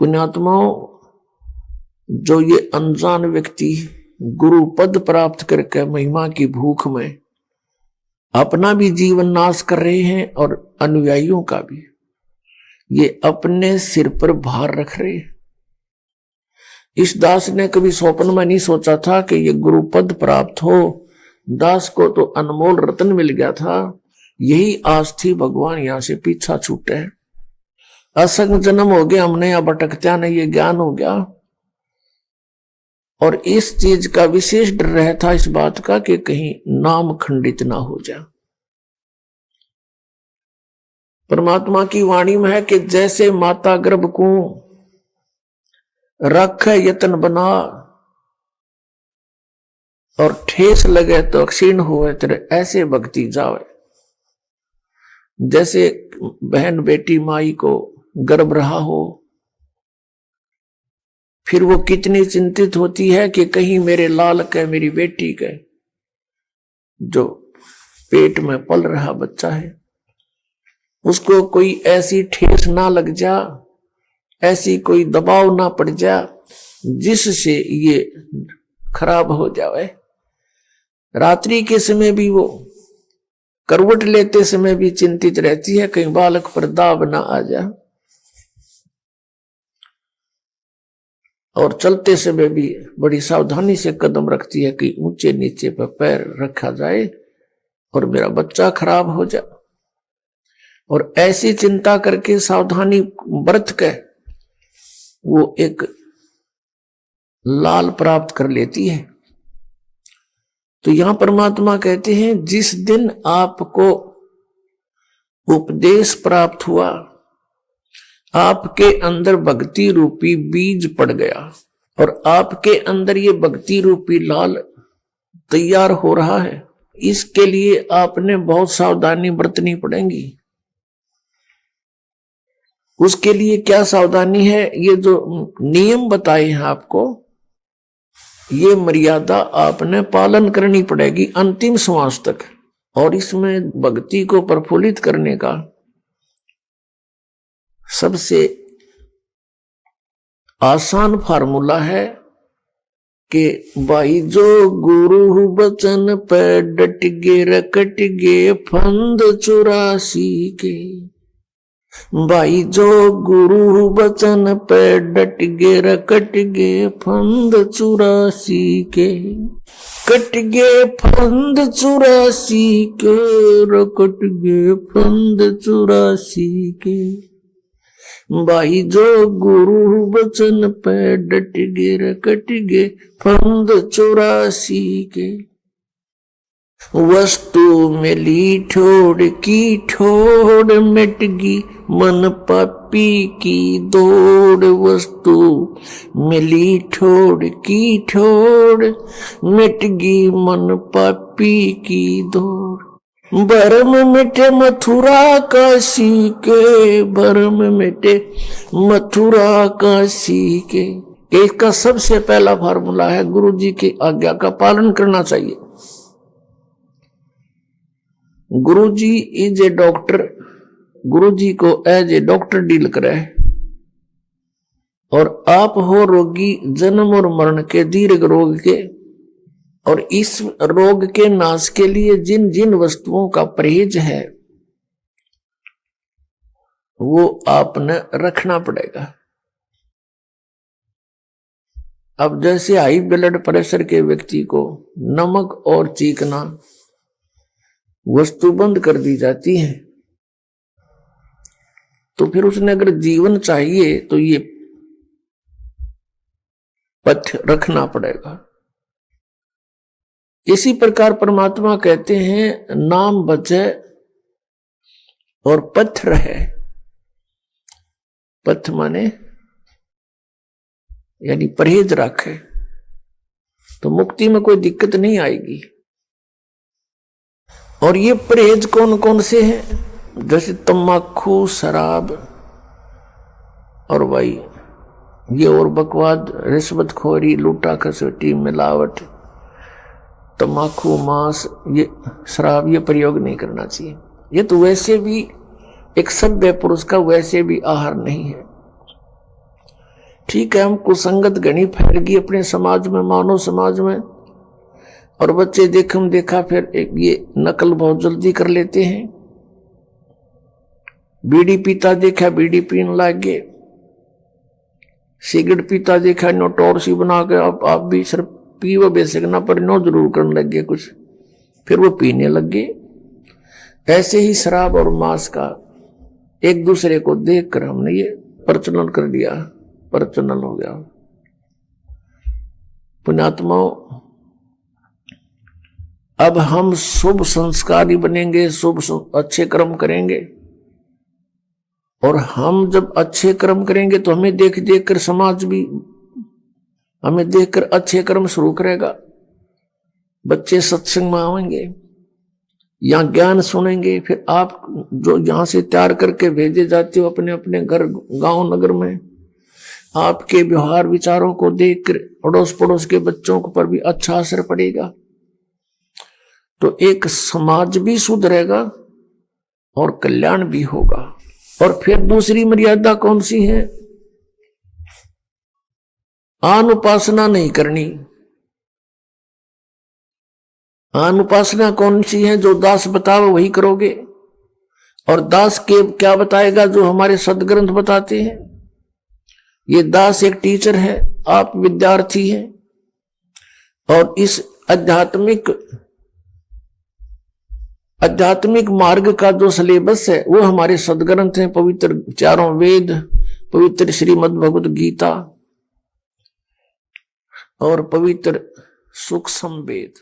पुण्यात्माओं, जो ये अनजान व्यक्ति गुरु पद प्राप्त करके महिमा की भूख में अपना भी जीवन नाश कर रहे हैं और अनुयायियों का भी, ये अपने सिर पर भार रख रहे हैं। इस दास ने कभी स्वप्न में नहीं सोचा था कि ये गुरु पद प्राप्त हो। दास को तो अनमोल रत्न मिल गया था, यही आस थी भगवान यहां से पीछा छूटे। असंग जन्म हो गया हमने, या भटकत्या ने ये ज्ञान हो गया। और इस चीज का विशेष डर रहता इस बात का कि कहीं नाम खंडित ना हो जाए। परमात्मा की वाणी में है कि जैसे माता गर्भ को रख यतन बना और ठेस लगे तो क्षीण हुए तेरे, ऐसे भक्ति जावे। जैसे बहन बेटी माई को गर्भ रहा हो, फिर वो कितनी चिंतित होती है कि कहीं मेरे लाल के, मेरी बेटी के जो पेट में पल रहा बच्चा है, उसको कोई ऐसी ठेस ना लग जा, ऐसी कोई दबाव ना पड़ जा जिससे ये खराब हो जाए। रात्रि के समय भी वो करवट लेते समय भी चिंतित रहती है कहीं बालक पर दाब ना आ जा, और चलते समय भी बड़ी सावधानी से कदम रखती है कि ऊंचे नीचे पर पैर रखा जाए और मेरा बच्चा खराब हो जाए। और ऐसी चिंता करके सावधानी बरत के वो एक लाल प्राप्त कर लेती है। तो यहां परमात्मा कहते हैं जिस दिन आपको उपदेश प्राप्त हुआ, आपके अंदर भक्ति रूपी बीज पड़ गया और आपके अंदर ये भक्ति रूपी लाल तैयार हो रहा है, इसके लिए आपने बहुत सावधानी बरतनी पड़ेगी। उसके लिए क्या सावधानी है? ये जो नियम बताए हैं आपको, ये मर्यादा आपने पालन करनी पड़ेगी अंतिम श्वास तक। और इसमें भक्ति को प्रफुल्लित करने का सबसे आसान फार्मूला है कि भाई जो गुरु बचन पे डट गे रकट गे फंद 84 के। भाई जो गुरु बचन पे डट गे रकट गे फंद 84 के। कट गे फंद 84 के, रकट गे फंद 84 के। भाई जो गुरु बचन पे डट गे रकट गे फंद 84 के। वस्तु मिली ठोड़ की ठोड़ मिटगी मन पापी की दौड़। वस्तु मिली ठोड़ की ठोड़ मिटगी मन पापी की दौड़। भरम मिटे मथुरा काशी के, भरम मिटे मथुरा काशी के। इसका सबसे पहला फार्मूला है गुरु जी की आज्ञा का पालन करना चाहिए। गुरु जी इज ए डॉक्टर, गुरु जी को एज ए डॉक्टर डील करे, और आप हो रोगी जन्म और मरण के, दीर्घ रोग के। और इस रोग के नाश के लिए जिन जिन वस्तुओं का परहेज है वो आपने रखना पड़ेगा। अब जैसे हाई ब्लड प्रेशर के व्यक्ति को नमक और चीकना वस्तु बंद कर दी जाती है, तो फिर उसने अगर जीवन चाहिए तो ये पथ्य रखना पड़ेगा। इसी प्रकार परमात्मा कहते हैं नाम बचे और पथ रहे। पथ माने यानी परहेज रखे तो मुक्ति में कोई दिक्कत नहीं आएगी। और ये परहेज कौन कौन से हैं? जैसे तम्बाकू, शराब और भाई ये और बकवाद, रिश्वतखोरी, लूटा खसोटी, मिलावट, तम्बाकू, मांस, ये शराब, ये प्रयोग नहीं करना चाहिए। ये तो वैसे भी एक सभ्य पुरुष का वैसे भी आहार नहीं है। ठीक है, हमको संगत घनी फैल गई अपने समाज में, मानव समाज में, और बच्चे देखम देखा फिर एक ये नकल बहुत जल्दी कर लेते हैं। बीड़ी पीता देखा बीड़ी पीने लग गए, सिगरेट पीता देखा नो टोर सी बना के आप भी सिर्फ पीवो बेसिक ना पर नो जरूर करने लग गए कुछ, फिर वो पीने लग गए। ऐसे ही शराब और मांस का एक दूसरे को देखकर हमने ये प्रचलन कर दिया, प्रचलन हो गया। पुण्यात्माओं, अब हम शुभ संस्कारी बनेंगे, शुभ अच्छे कर्म करेंगे, और हम जब अच्छे कर्म करेंगे तो हमें देख देख कर समाज भी हमें देखकर अच्छे कर्म शुरू करेगा। बच्चे सत्संग में आएंगे, यहाँ ज्ञान सुनेंगे, फिर आप जो यहाँ से तैयार करके भेजे जाते हो अपने अपने घर गांव नगर में, आपके व्यवहार विचारों को देखकर अड़ोस पड़ोस के बच्चों पर भी अच्छा असर पड़ेगा। तो एक समाज भी सुधरेगा और कल्याण भी होगा। और फिर दूसरी मर्यादा कौन सी है? अनुपासना नहीं करनी। अनुपासना कौन सी है? जो दास बताओ वही करोगे, और दास के क्या बताएगा? जो हमारे सदग्रंथ बताते हैं। ये दास एक टीचर है, आप विद्यार्थी हैं, और इस आध्यात्मिक मार्ग का जो सिलेबस है वो हमारे सदग्रंथ हैं, पवित्र चारों वेद, पवित्र श्रीमद् भगवत गीता और पवित्र सूक्ष्म वेद।